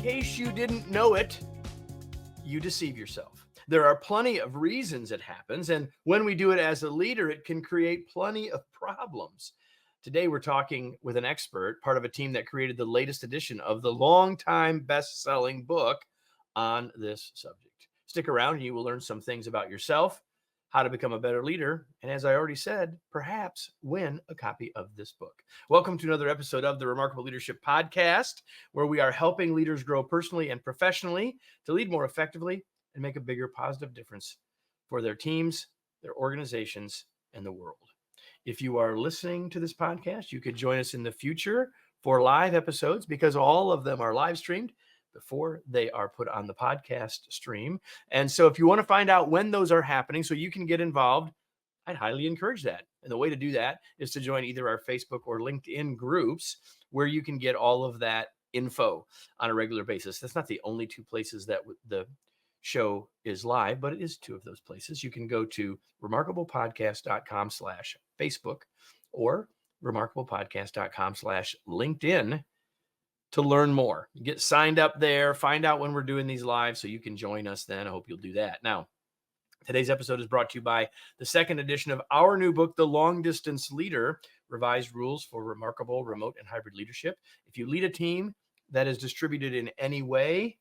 case you didn't know it, you deceive yourself. There are plenty of reasons it happens, and when we do it as a leader, it can create plenty of problems. Today, we're talking with an expert, part of a team that created the latest edition of the longtime best-selling book on this subject. Stick around and you will learn some things about yourself, how to become a better leader, and as I already said, perhaps win a copy of this book. Welcome to another episode of the Remarkable Leadership Podcast, where we are helping leaders grow personally and professionally to lead more effectively and make a bigger positive difference for their teams, their organizations, and the world. If you are listening to this podcast, you could join us in the future for live episodes because all of them are live streamed before they are put on the podcast stream. And so if you want to find out when those are happening so you can get involved, I'd highly encourage that. And the way to do that is to join either our Facebook or LinkedIn groups where you can get all of that info on a regular basis. That's not the only two places that the show is live, but it is two of those places. You can go to remarkablepodcast.com/Facebook or remarkablepodcast.com/LinkedIn to learn more. Get signed up there, find out when we're doing these live so you can join us then. I hope you'll do that. Now, today's episode is brought to you by the second edition of our new book, The Long Distance Leader, Revised Rules for Remarkable Remote and Hybrid Leadership. If you lead a team that is distributed in any way,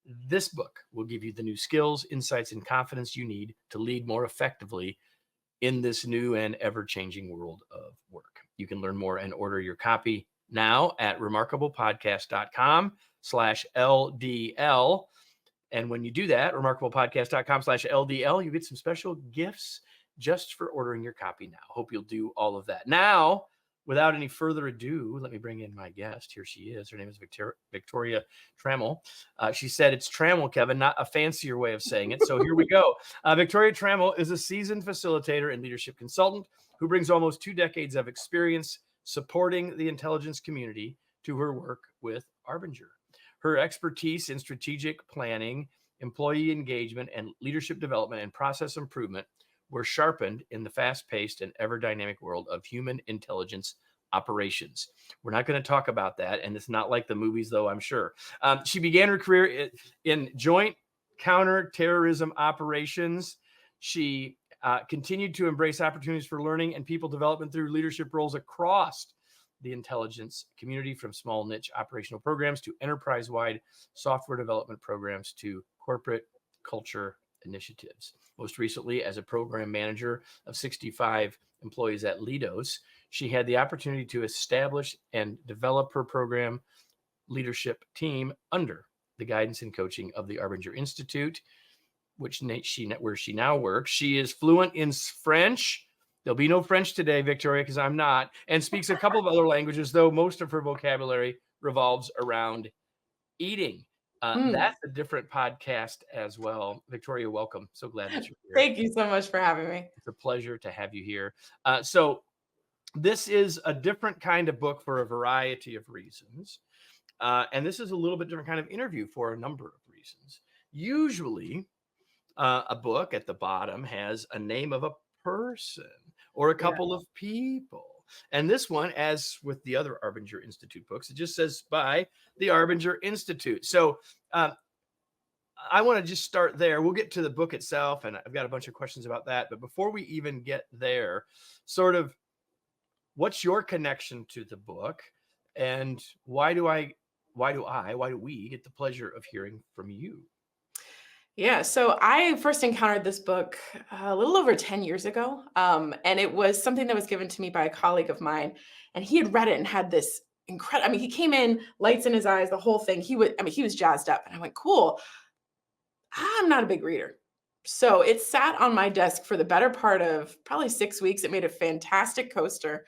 this book will give you the new skills, insights, and confidence you need to lead more effectively in this new and ever-changing world of work. You can learn more and order your copy now at remarkablepodcast.com/LDL. And when you do that, remarkablepodcast.com/LDL, you get some special gifts just for ordering your copy now. Hope you'll do all of that. Now, without any further ado, let me bring in my guest. Here she is. Her name is Victoria Trammel. She said it's Trammel, Kevin, not a fancier way of saying it. So here we go. Victoria Trammel is a seasoned facilitator and leadership consultant who brings almost 2 decades of experience supporting the intelligence community to her work with Arbinger. Her expertise in strategic planning, employee engagement, and leadership development and process improvement were sharpened in the fast-paced and ever-dynamic world of human intelligence operations. We're not going to talk about that, and it's not like the movies, though, I'm sure. She began her career in joint counterterrorism operations. She continued to embrace opportunities for learning and people development through leadership roles across the intelligence community, from small niche operational programs to enterprise-wide software development programs to corporate culture initiatives. Most recently, as a program manager of 65 employees at Leidos, she had the opportunity to establish and develop her program leadership team under the guidance and coaching of the Arbinger Institute, where she now works. She is fluent in French. There'll be no French today, Victoria, because I'm not, and speaks a couple of other languages, though most of her vocabulary revolves around eating. That's a different podcast as well. Victoria, welcome. So glad that you're here. Thank you so much for having me. It's a pleasure to have you here. So this is a different kind of book for a variety of reasons. And this is a little bit different kind of interview for a number of reasons. Usually, a book at the bottom has a name of a person or a couple of people. And this one, as with the other Arbinger Institute books, it just says by the Arbinger Institute. So I want to just start there. We'll get to the book itself, and I've got a bunch of questions about that. But before we even get there, sort of, what's your connection to the book, and why do we get the pleasure of hearing from you? Yeah, so I first encountered this book a little over 10 years ago, and it was something that was given to me by a colleague of mine, and he had read it and had this incredible, he came in, lights in his eyes, the whole thing. He was jazzed up, and I went, cool. I'm not a big reader. So it sat on my desk for the better part of probably 6 weeks. It made a fantastic coaster.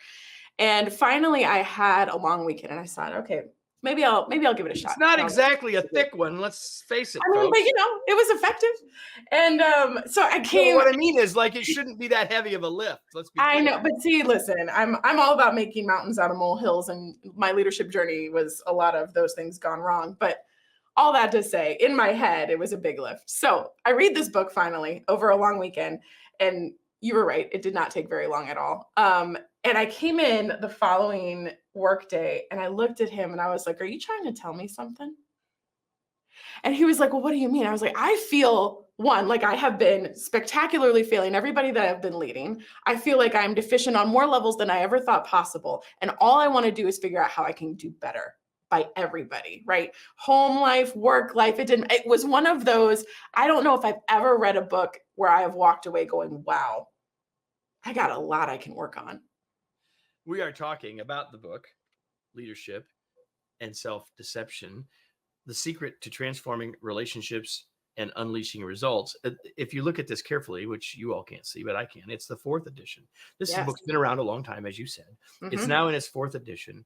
And finally I had a long weekend and I thought, okay, maybe I'll give it a shot. It's not exactly a thick one, let's face it, I mean, folks. but it was effective. And so I came. Well, what I mean is, like, it shouldn't be that heavy of a lift. Let's be clear. I know, but see, listen, I'm all about making mountains out of molehills, and my leadership journey was a lot of those things gone wrong. But all that to say, in my head, it was a big lift. So I read this book finally over a long weekend, and you were right, it did not take very long at all. And I came in the following workday and I looked at him and I was like, are you trying to tell me something? And he was like, well, what do you mean? I was like, I feel one, like I have been spectacularly failing everybody that I've been leading. I feel like I'm deficient on more levels than I ever thought possible. And all I want to do is figure out how I can do better by everybody, right? Home life, work life. It was one of those. I don't know if I've ever read a book where I have walked away going, wow, I got a lot I can work on. We are talking about the book, Leadership and Self-Deception, the secret to transforming relationships and unleashing results. If you look at this carefully, which you all can't see, but I can, it's the 4th edition. This Yes. book's been around a long time, as you said. It's Mhm. now in its 4th edition.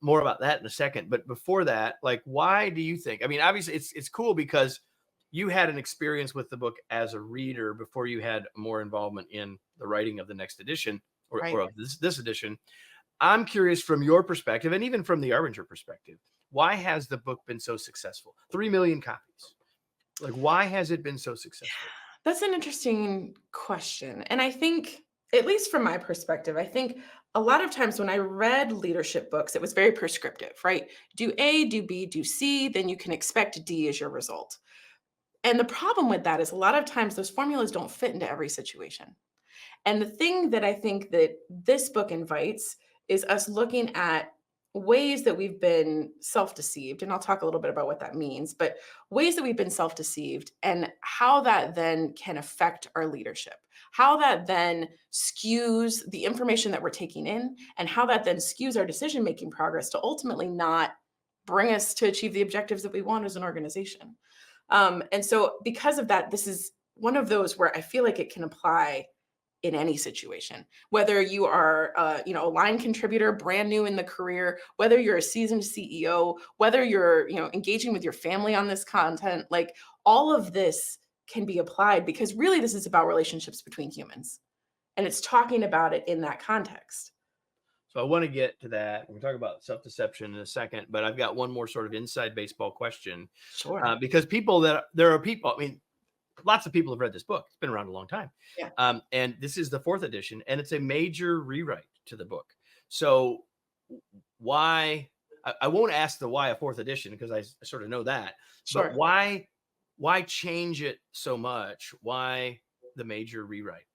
More about that in a second. But before that, like, why do you think? I mean, obviously, it's cool because you had an experience with the book as a reader before you had more involvement in the writing of the next edition or Right. of this edition. I'm curious from your perspective, and even from the Arbinger perspective, why has the book been so successful? 3 million copies. Like, why has it been so successful? That's an interesting question. And I think, at least from my perspective, I think a lot of times when I read leadership books, it was very prescriptive, right? Do A, do B, do C, then you can expect D as your result. And the problem with that is a lot of times those formulas don't fit into every situation. And the thing that I think that this book invites is us looking at ways that we've been self-deceived. And I'll talk a little bit about what that means, but ways that we've been self-deceived and how that then can affect our leadership, how that then skews the information that we're taking in, and how that then skews our decision-making progress to ultimately not bring us to achieve the objectives that we want as an organization. And so because of that, this is one of those where I feel like it can apply in any situation, whether you are a line contributor brand new in the career, whether you're a seasoned CEO, whether you're engaging with your family on this content, like all of this can be applied because really this is about relationships between humans, and it's talking about it in that context. So I want to get to that. We'll talk about self-deception in a second, but I've got one more sort of inside baseball question. Sure. Because there are people, I mean, lots of people have read this book. It's been around a long time. Yeah. And this is the 4th edition, and it's a major rewrite to the book. So why, I won't ask the why a 4th edition because I sort of know that, Sure. but why change it so much? Why the major rewrite?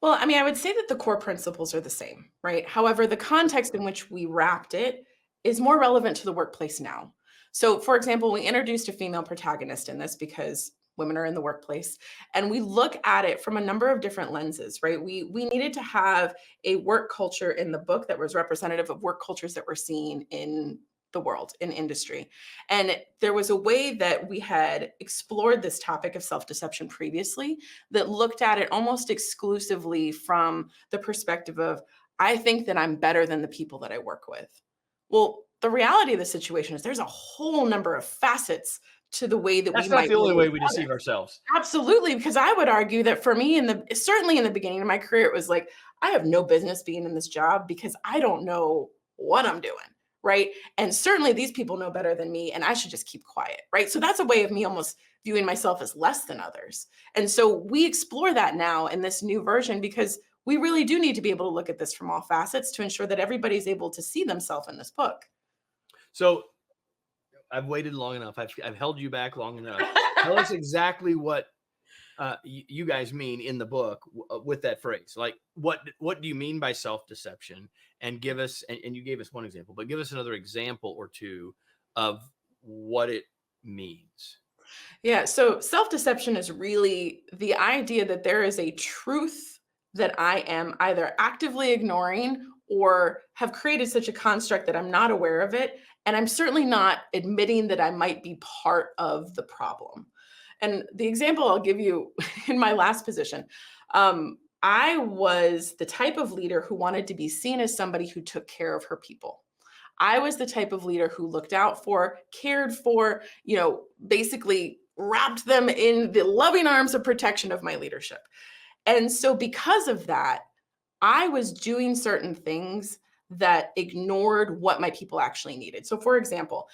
Well, I mean, I would say that the core principles are the same, right? However, the context in which we wrapped it is more relevant to the workplace now. So, for example, we introduced a female protagonist in this because women are in the workplace, and we look at it from a number of different lenses, right? We needed to have a work culture in the book that was representative of work cultures that we're seeing in the world, in industry. And there was a way that we had explored this topic of self-deception previously that looked at it almost exclusively from the perspective of, I think that I'm better than the people that I work with. Well, the reality of the situation is there's a whole number of facets to the way that we That's not might the only really way we look at it. deceive ourselves. Absolutely, because I would argue that for me, certainly in the beginning of my career, it was like, I have no business being in this job because I don't know what I'm doing, right? And certainly these people know better than me, and I should just keep quiet, right? So that's a way of me almost viewing myself as less than others. And so we explore that now in this new version because we really do need to be able to look at this from all facets to ensure that everybody's able to see themselves in this book. So I've waited long enough. I've held you back long enough. Tell us exactly what you guys mean in the book with that phrase. Like, what do you mean by self-deception? And give us, and you gave us one example, but give us another example or two of what it means. Yeah, so self-deception is really the idea that there is a truth that I am either actively ignoring or have created such a construct that I'm not aware of it. And I'm certainly not admitting that I might be part of the problem. And the example I'll give you in my last position, I was the type of leader who wanted to be seen as somebody who took care of her people. I was the type of leader who looked out for, cared for, basically wrapped them in the loving arms of protection of my leadership. And so because of that, I was doing certain things that ignored what my people actually needed. So for example,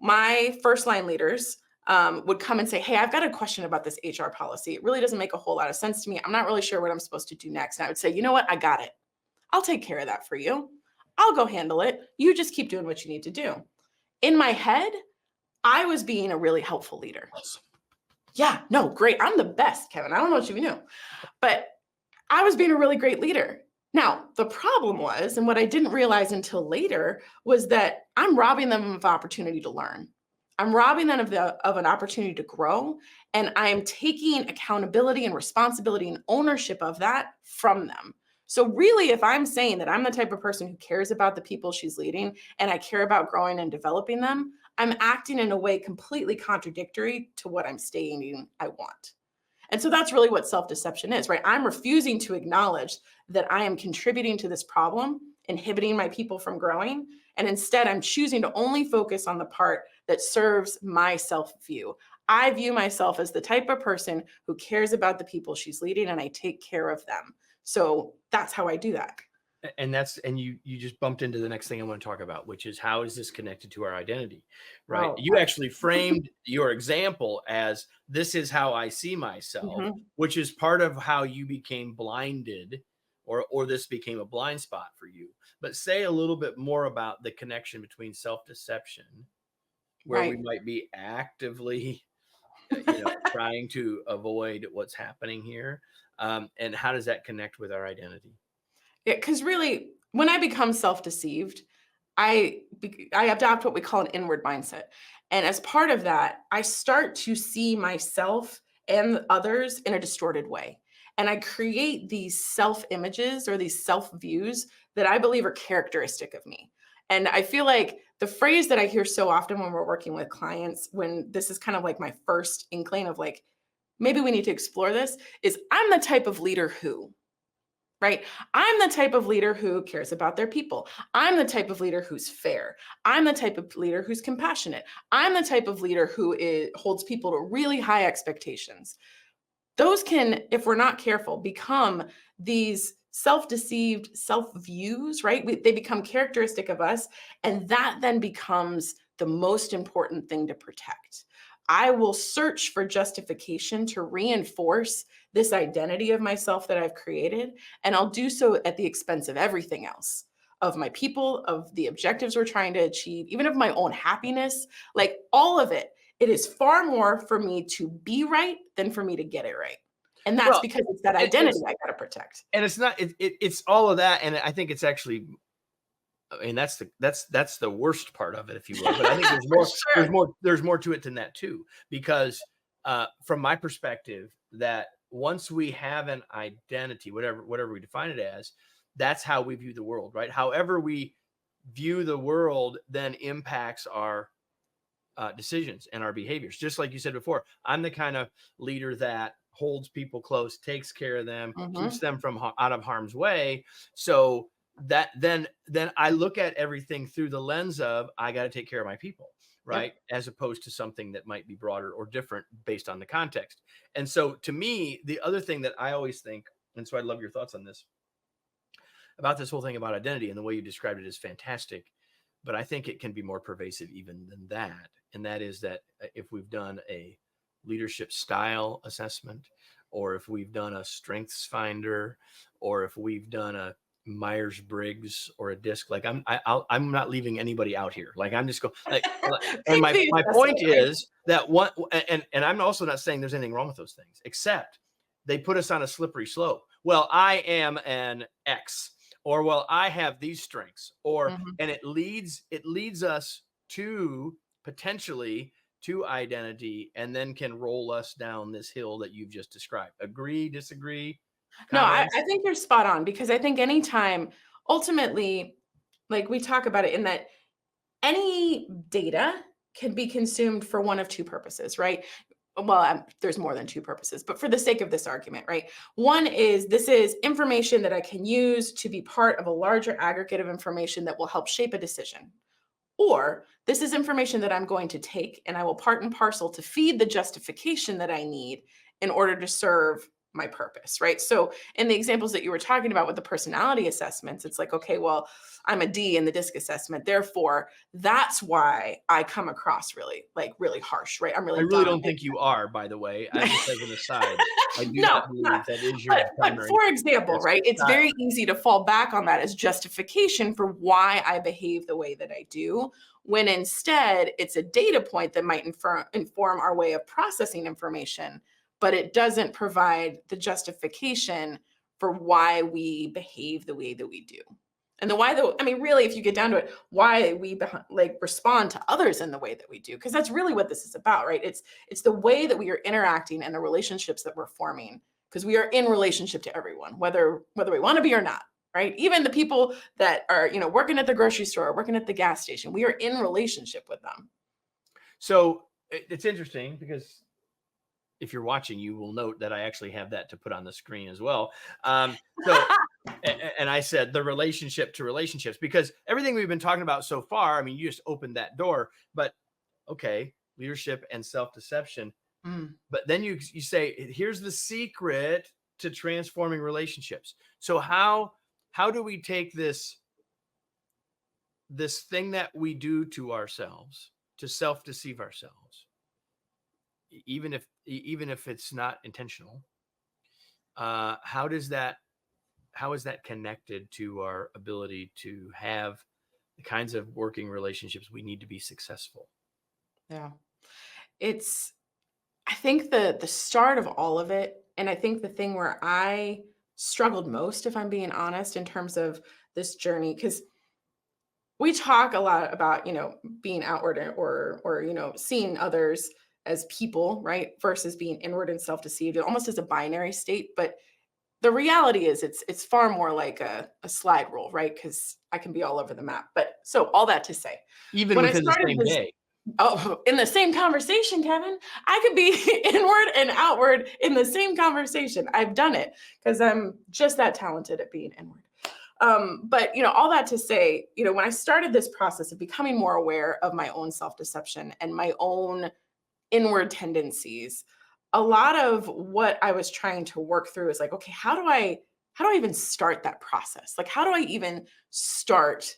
my first line leaders would come and say, hey, I've got a question about this HR policy. It really doesn't make a whole lot of sense to me. I'm not really sure what I'm supposed to do next. And I would say, you know what? I got it. I'll take care of that for you. I'll go handle it. You just keep doing what you need to do. In my head, I was being a really helpful leader. Awesome. Yeah, no, great. I'm the best, Kevin. I don't know if you knew, but I was being a really great leader. Now, the problem was, and what I didn't realize until later, was that I'm robbing them of opportunity to learn. I'm robbing them of an opportunity to grow, and I am taking accountability and responsibility and ownership of that from them. So really, if I'm saying that I'm the type of person who cares about the people she's leading and I care about growing and developing them, I'm acting in a way completely contradictory to what I'm stating I want. And so that's really what self-deception is, right? I'm refusing to acknowledge that I am contributing to this problem, inhibiting my people from growing. And instead, I'm choosing to only focus on the part that serves my self-view. I view myself as the type of person who cares about the people she's leading, and I take care of them. So that's how I do that. And you just bumped into the next thing I want to talk about, which is how is this connected to our identity, right? Oh, You actually framed your example as this is how I see myself, which is part of how you became blinded, or this became a blind spot for you. But say a little bit more about the connection between self-deception, where we might be actively trying to avoid what's happening here, and how does that connect with our identity? Yeah, because really, when I become self-deceived, I adopt what we call an inward mindset. And as part of that, I start to see myself and others in a distorted way. And I create these self-images or these self-views that I believe are characteristic of me. And I feel like the phrase that I hear so often when we're working with clients, when this is kind of like my first inkling of like, maybe we need to explore this, is I'm the type of leader who, right? I'm the type of leader who cares about their people. I'm the type of leader who's fair. I'm the type of leader who's compassionate. I'm the type of leader who holds people to really high expectations. Those can, if we're not careful, become these self-deceived self-views, right? They become characteristic of us, and that then becomes the most important thing to protect. I will search for justification to reinforce this identity of myself that I've created, and I'll do so at the expense of everything else, of my people, of the objectives we're trying to achieve, even of my own happiness, like all of it. It is far more for me to be right than for me to get it right. And that's Well, because it's that identity I got to protect. and it's not it's all of that, and I think it's actually, I mean, that's the worst part of it, if you will. But I think there's more, Sure. there's more to it than that too, because from my perspective, that once we have an identity, whatever we define it as, that's how we view the world, right? However we view the world then impacts our decisions and our behaviors. Just like you said before, I'm the kind of leader that holds people close, takes care of them, keeps them from out of harm's way. So that then I look at everything through the lens of I got to take care of my people, right? Yep. As opposed to something that might be broader or different based on the context. And so to me, the other thing that I always think, and so I'd love your thoughts on this, about this whole thing about identity, and the way you described it is fantastic, but I think it can be more pervasive even than that. And that is that if we've done a leadership style assessment, or if we've done a strengths finder, or if we've done a Myers-Briggs or a DISC, like I'm not leaving anybody out here. Like I'm just going like, and Take my the point assessment, right? is that what, and I'm also not saying there's anything wrong with those things, except they put us on a slippery slope. Well, I am an X, or well, I have these strengths, or, Mhm. and it leads us to potentially to identity, and then can roll us down this hill that you've just described. Agree, disagree, No, comments? I think you're spot on because I think anytime, ultimately, like we talk about it in that any data can be consumed for one of two purposes, right? Well, there's more than two purposes, but for the sake of this argument, right? One is this is information that I can use to be part of a larger aggregate of information that will help shape a decision. Or this is information that I'm going to take and I will part and parcel to feed the justification that I need in order to serve my purpose, right? So in the examples that you were talking about with the personality assessments, it's like, okay, well, I'm a D in the DISC assessment. Therefore, that's why I come across really harsh, right? I'm I really really don't dominant. think you are, by the way. Just as an aside, I do No, not not. believe that is your But primary for example, right, it's style. very easy to fall back on that as justification for why I behave the way that I do, when instead it's a data point that might inform our way of processing information, but it doesn't provide the justification for why we behave the way that we do. And the why, though, I mean, really, if you get down to it, why we respond to others in the way that we do, because that's really what this is about, right? It's the way that we are interacting and the relationships that we're forming, because we are in relationship to everyone, whether we want to be or not, right? Even the people that are, working at the grocery store, working at the gas station, we are in relationship with them. So it's interesting because if you're watching, you will note that I actually have that to put on the screen as well. So, and I said the relationship to relationships, because everything we've been talking about so far, I mean, you just opened that door, but okay, leadership and self-deception. Mm. But then you say, here's the secret to transforming relationships. So how do we take this thing that we do to ourselves to self-deceive ourselves, even if it's not intentional? How is that connected to our ability to have the kinds of working relationships we need to be successful? Yeah. I think the start of all of it, and I think the thing where I struggled most, if I'm being honest, in terms of this journey, because we talk a lot about, being outward or, seeing others as people, right? Versus being inward and self-deceived, almost as a binary state. But the reality is it's far more like a slide rule, right? Because I can be all over the map. But so all that to say, Even when I within the started same this, day. oh, in the same conversation, Kevin, I could be inward and outward in the same conversation. I've done it because I'm just that talented at being inward. But all that to say, when I started this process of becoming more aware of my own self-deception and my own inward tendencies, a lot of what I was trying to work through is like, okay, how do I even start that process? Like, how do I even start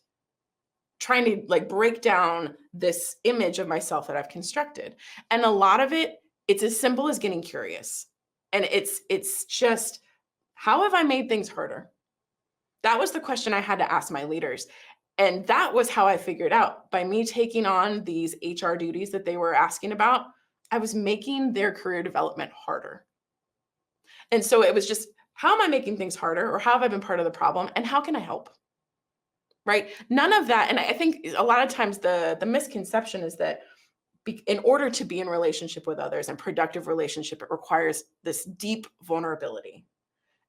trying to break down this image of myself that I've constructed? And a lot of it, it's as simple as getting curious. And it's just, how have I made things harder? That was the question I had to ask my leaders. And that was how I figured out, by me taking on these HR duties that they were asking about, I was making their career development harder. And so it was just, how am I making things harder, or how have I been part of the problem, and how can I help? Right? None of that. And I think a lot of times the misconception is that in order to be in relationship with others and productive relationship, it requires this deep vulnerability.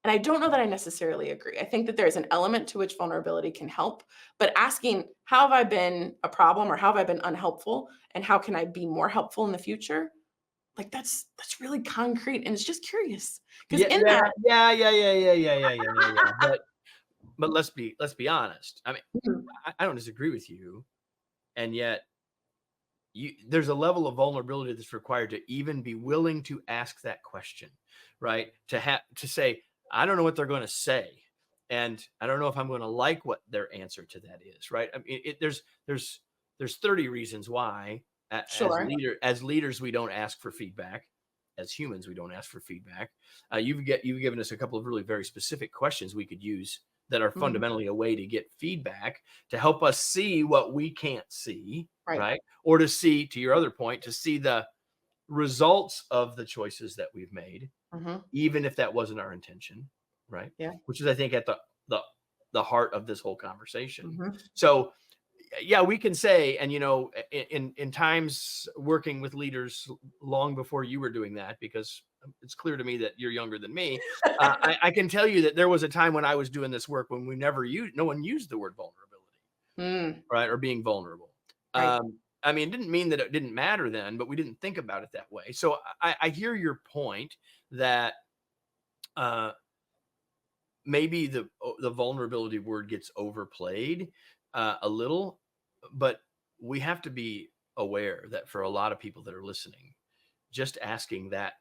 And I don't know that I necessarily agree. I think that there's an element to which vulnerability can help, but asking, how have I been a problem, or how have I been unhelpful, and how can I be more helpful in the future? Like, that's really concrete, and it's just curious. Because Yeah, in yeah, that, yeah, yeah, yeah, yeah, yeah, yeah, yeah, yeah, yeah. But let's be honest. I mean, Mhm. I don't disagree with you, and yet there's a level of vulnerability that's required to even be willing to ask that question, right? To say, I don't know what they're going to say, and I don't know if I'm going to like what their answer to that is, right? I mean, there's 30 reasons why Sure. as leaders we don't ask for feedback. As humans, we don't ask for feedback. You've given us a couple of really very specific questions we could use that are Mhm. fundamentally a way to get feedback, to help us see what we can't see, Right. right? Or to see, to your other point, to see the results of the choices that we've made, Mhm. even if that wasn't our intention, right? Yeah. Which is, I think, at the heart of this whole conversation. Mhm. So yeah, we can say, and in times working with leaders long before you were doing that, because it's clear to me that you're younger than me. I can tell you that there was a time when I was doing this work when no one used the word vulnerability, Mm, right? Or being vulnerable. right. I mean, it didn't mean that it didn't matter then, but we didn't think about it that way. So I hear your point that uh, maybe the vulnerability word gets overplayed a little, but we have to be aware that for a lot of people that are listening, just asking that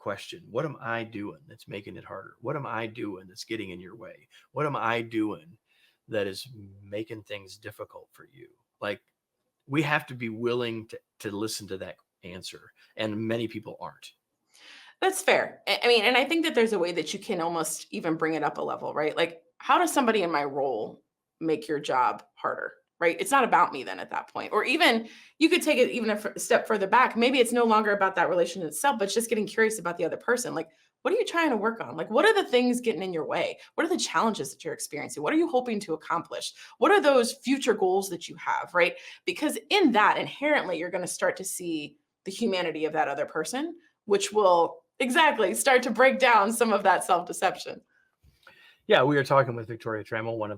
question. What am I doing that's making it harder? What am I doing that's getting in your way? What am I doing that is making things difficult for you? Like, we have to be willing to listen to that answer. And many people aren't. That's fair. I mean, and I think that there's a way that you can almost even bring it up a level, right? Like, how does somebody in my role make your job harder? Right? It's not about me then at that point. Or even you could take it even a step further back. Maybe it's no longer about that relationship itself, but it's just getting curious about the other person. Like, what are you trying to work on? Like, what are the things getting in your way? What are the challenges that you're experiencing? What are you hoping to accomplish? What are those future goals that you have? Right? Because in that, inherently, you're going to start to see the humanity of that other person, which will exactly start to break down some of that self-deception. Yeah, we are talking with Victoria Trammel, one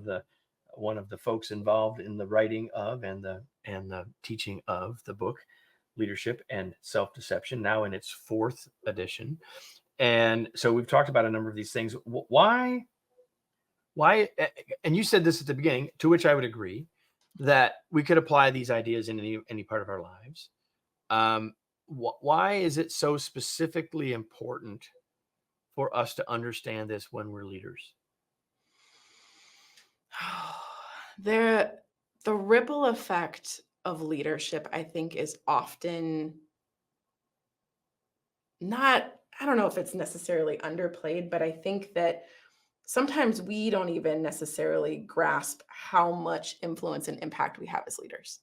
of the folks involved in the writing of and the teaching of the book Leadership and Self-Deception, now in its 4th edition. And so we've talked about a number of these things. Why, and you said this at the beginning, to which I would agree, that we could apply these ideas in any part of our lives. Why is it so specifically important for us to understand this when we're leaders? The ripple effect of leadership, I think, is often not, I don't know if it's necessarily underplayed, but I think that sometimes we don't even necessarily grasp how much influence and impact we have as leaders.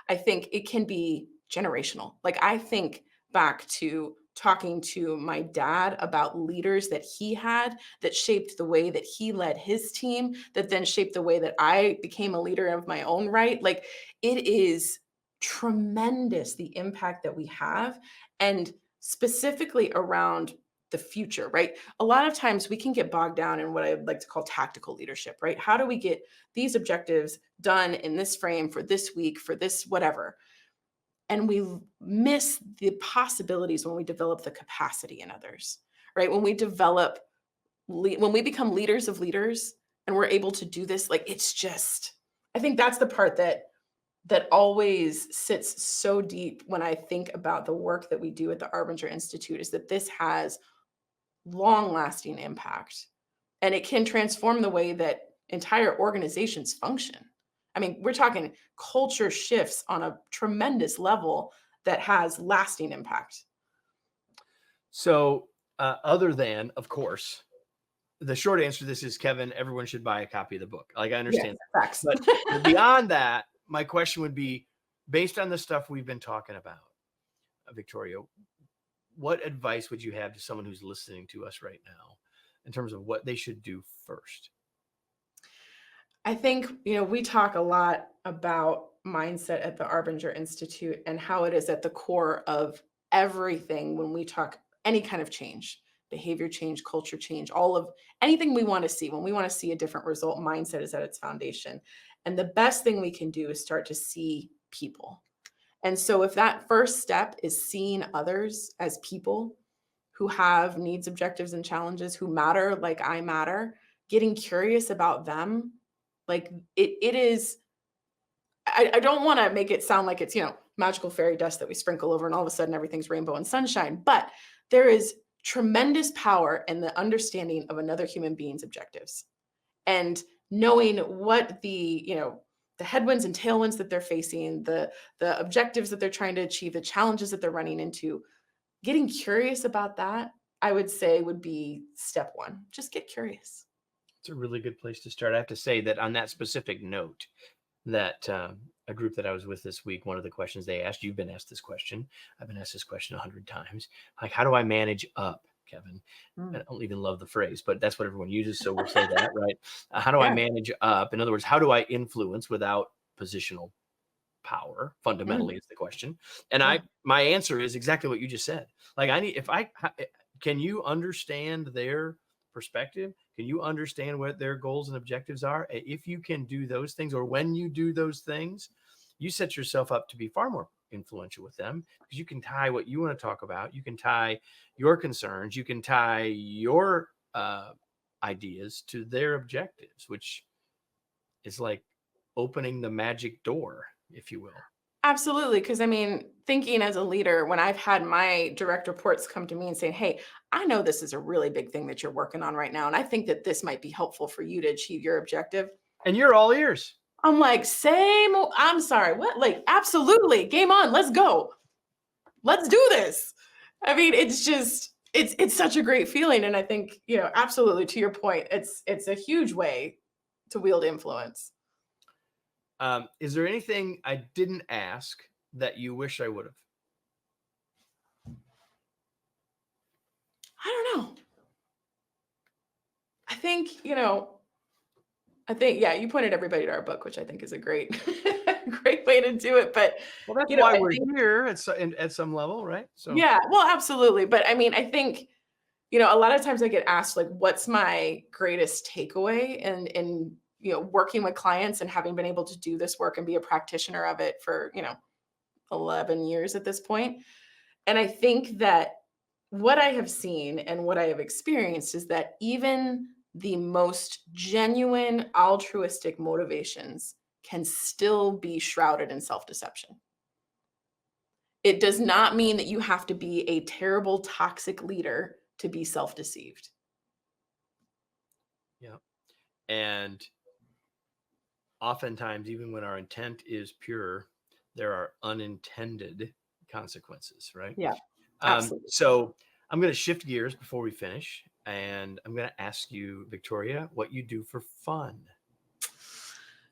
I think it can be generational. Like, I think back to talking to my dad about leaders that he had that shaped the way that he led his team, that then shaped the way that I became a leader of my own right. Like, it is tremendous the impact that we have, and specifically around the future, right? A lot of times we can get bogged down in what I like to call tactical leadership, right? How do we get these objectives done in this frame for this week, for this whatever? And we miss the possibilities when we develop the capacity in others, right? When we develop, when we become leaders of leaders and we're able to do this, like, it's just, I think that's the part that always sits so deep when I think about the work that we do at the Arbinger Institute, is that this has long-lasting impact, and it can transform the way that entire organizations function. I mean, we're talking culture shifts on a tremendous level that has lasting impact. So, other than, of course, the short answer to this is, Kevin, everyone should buy a copy of the book. Like, I understand Yes, that. facts. But beyond that, my question would be, based on the stuff we've been talking about, Victoria, what advice would you have to someone who's listening to us right now in terms of what they should do first? I think, we talk a lot about mindset at the Arbinger Institute and how it is at the core of everything when we talk any kind of change, behavior change, culture change, all of anything we want to see. When we want to see a different result, mindset is at its foundation. And the best thing we can do is start to see people. And so if that first step is seeing others as people who have needs, objectives, and challenges, who matter like I matter, getting curious about them, like it is, I don't want to make it sound like it's, magical fairy dust that we sprinkle over and all of a sudden everything's rainbow and sunshine, but there is tremendous power in the understanding of another human being's objectives and knowing what the headwinds and tailwinds that they're facing, the objectives that they're trying to achieve, the challenges that they're running into. Getting curious about that, I would say, would be step one. Just get curious. It's a really good place to start. I have to say that on that specific note, that a group that I was with this week, one of the questions they asked, you've been asked this question, I've been asked this question 100 times, like, how do I manage up, Kevin? I don't even love the phrase, but that's what everyone uses, so we'll say that, right? How do I manage up? In other words, how do I influence without positional power? Fundamentally, is the question. And my answer is exactly what you just said. Like, can you understand their perspective? Can you understand what their goals and objectives are? If you can do those things, or when you do those things, you set yourself up to be far more influential with them, because you can tie what you want to talk about. You can tie your concerns. You can tie your ideas to their objectives, which is like opening the magic door, if you will. Absolutely. Because I mean, thinking as a leader, when I've had my direct reports come to me and saying, "Hey, I know this is a really big thing that you're working on right now, and I think that this might be helpful for you to achieve your objective." And you're all ears. I'm like, same. I'm sorry. What? Like, absolutely. Game on. Let's go. Let's do this. I mean, it's just, it's such a great feeling. And I think, absolutely to your point, it's a huge way to wield influence. Is there anything I didn't ask that you wish I would have? I don't know. I think, you pointed everybody to our book, which I think is a great, great way to do it. But, Well, that's why I we're think, here at some level, right? So yeah, well, absolutely. But I mean, I think, a lot of times I get asked, like, what's my greatest takeaway in working with clients and having been able to do this work and be a practitioner of it for, 11 years at this point. And I think that what I have seen and what I have experienced is that even the most genuine altruistic motivations can still be shrouded in self-deception. It does not mean that you have to be a terrible, toxic leader to be self-deceived. yeah. And oftentimes, even when our intent is pure, there are unintended consequences, right? Yeah, absolutely. So I'm going to shift gears before we finish, and I'm going to ask you, Victoria, what you do for fun.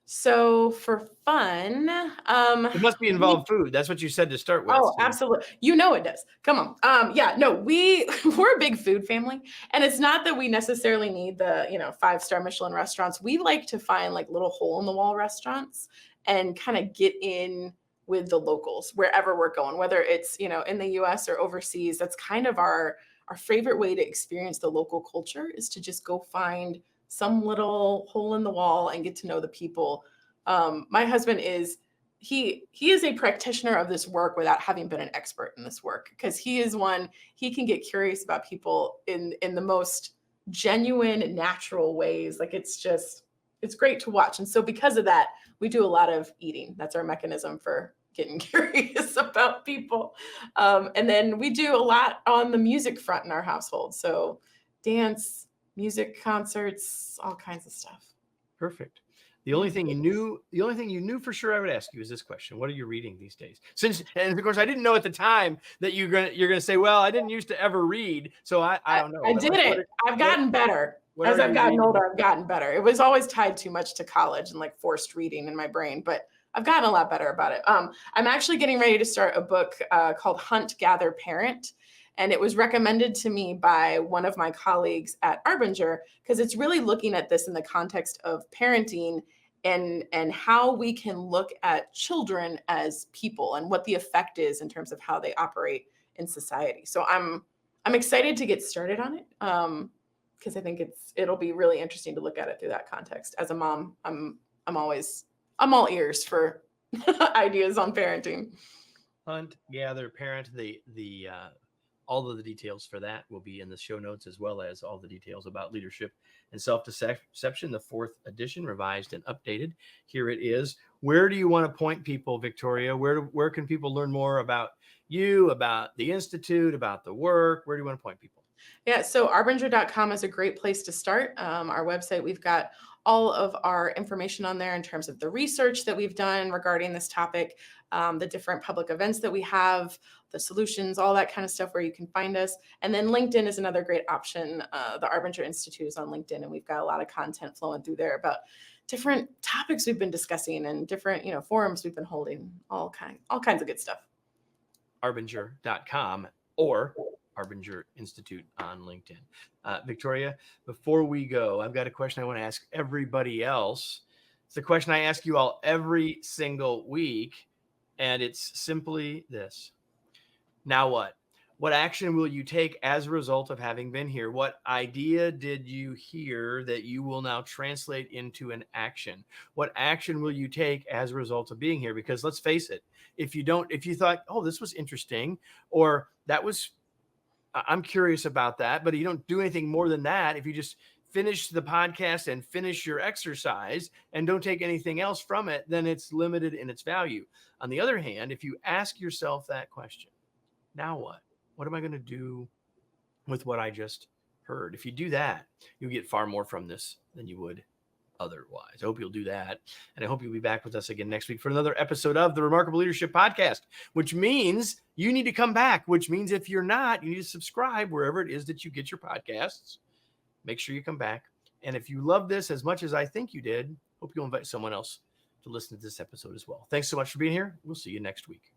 So for fun, It must be involved food. That's what you said to start with. oh, So absolutely. It does. Come on. Yeah, no, we're a big food family. And it's not that we necessarily need the, 5-star Michelin restaurants. We like to find like little hole in the wall restaurants and kind of get in with the locals wherever we're going, whether it's, in the US or overseas. That's kind of our favorite way to experience the local culture, is to just go find some little hole in the wall and get to know the people. My husband is he is a practitioner of this work without having been an expert in this work, because he can get curious about people in the most genuine, natural ways. Like, it's great to watch. And so because of that, we do a lot of eating. That's our mechanism for getting curious about people. And then we do a lot on the music front in our household. So dance, music, concerts, all kinds of stuff. perfect. The only thing you knew for sure I would ask you is this question: what are you reading these days? And of course, I didn't know at the time that you're gonna say, "Well, I didn't used to ever read," so I don't know. I did it. I've gotten better. As I've gotten older, I've gotten better. It was always tied too much to college and like forced reading in my brain, but I've gotten a lot better about it. I'm actually getting ready to start a book called Hunt, Gather, Parent. And it was recommended to me by one of my colleagues at Arbinger, because it's really looking at this in the context of parenting and how we can look at children as people and what the effect is in terms of how they operate in society. So I'm excited to get started on it, because I think it'll be really interesting to look at it through that context. As a mom, I'm all ears for ideas on parenting. Hunt, Gather, Parent. The all of the details for that will be in the show notes, as well as all the details about leadership and self-deception, the 4th edition, revised and updated. Here it is. Where do you want to point people, Victoria? Where can people learn more about you, about the Institute, about the work? Where do you want to point people? Yeah, so arbinger.com is a great place to start. Our website, we've got all of our information on there in terms of the research that we've done regarding this topic, the different public events that we have, the solutions, all that kind of stuff where you can find us. And then LinkedIn is another great option. The Arbinger Institute is on LinkedIn, and we've got a lot of content flowing through there about different topics we've been discussing and different, forums we've been holding, all kinds of good stuff. Arbinger.com or Arbinger Institute on LinkedIn. Victoria, before we go, I've got a question I want to ask everybody else. It's the question I ask you all every single week, and it's simply this: now what? What action will you take as a result of having been here? What idea did you hear that you will now translate into an action? What action will you take as a result of being here? Because let's face it, if you thought, oh, this was interesting, or I'm curious about that, but you don't do anything more than that, if you just finish the podcast and finish your exercise and don't take anything else from it, then it's limited in its value. On the other hand, if you ask yourself that question, now what? What am I going to do with what I just heard? If you do that, you'll get far more from this than you would otherwise. I hope you'll do that. And I hope you'll be back with us again next week for another episode of the Remarkable Leadership Podcast, which means you need to come back, which means if you're not, you need to subscribe wherever it is that you get your podcasts. Make sure you come back. And if you love this as much as I think you did, hope you'll invite someone else to listen to this episode as well. Thanks so much for being here. We'll see you next week.